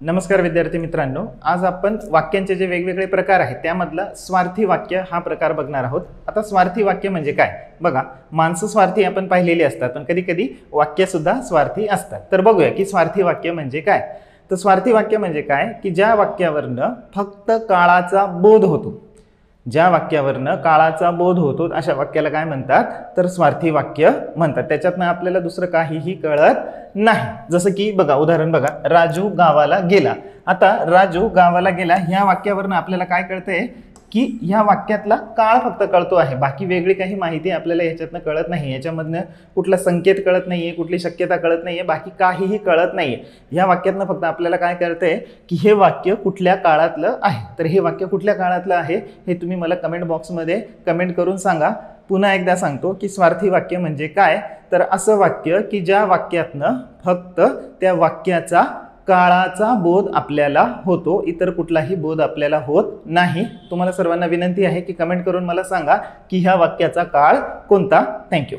नमस्कार विद्यार्थी मित्रांनो, आज आपण वाक्यांचे जे वेगवेगळे प्रकार आहेत त्यामधला स्वार्थी वाक्य हा प्रकार बघणार आहोत। आता स्वार्थी वाक्य म्हणजे काय बघा, माणसं स्वार्थी आपण पाहिलेली असतात, पण कधी कधी वाक्य सुद्धा स्वार्थी असतात। तर बघूया की स्वार्थी वाक्य म्हणजे काय। तर स्वार्थी वाक्य म्हणजे काय की ज्या वाक्यावरनं फक्त काळाचा बोध होतो, ज्या वाक्यावरनं काळाचा बोध होतो अशा वाक्याला काय म्हणतात तर स्वार्थी वाक्य म्हणतात। त्याच्यातनं आपल्याला दुसरं काहीही कळत नाही। जसं की बघा, उदाहरण बघा, राजू गावाला गेला। आता राजू गावाला गेला ह्या वाक्यावरनं आपल्याला काय कळतंय की ह्या वाक्यातला काळ फक्त कळतो आहे, बाकी वेगळी काही माहिती आपल्याला याच्यातनं कळत नाही। याच्यामधनं कुठला संकेत कळत नाहीये, कुठली शक्यता कळत नाहीये, बाकी काहीही कळत नाहीये। ह्या वाक्यातनं फक्त आपल्याला काय कळतंय की हे वाक्य कुठल्या काळातलं आहे। तर हे वाक्य कुठल्या काळातलं आहे हे तुम्ही मला कमेंट बॉक्समध्ये कमेंट करून सांगा। पुन्हा एकदा सांगतो की स्वार्थी वाक्य म्हणजे काय, तर असं वाक्य की ज्या वाक्यातनं फक्त त्या वाक्याचा काळाचा बोध आपल्याला होतो, इतर कुठलाही बोध आपल्याला होत नाही। तुम्हाला सर्वांना विनंती आहे की कमेंट करून मला सांगा की ह्या वाक्याचा काळ कोणता। थँक्यू।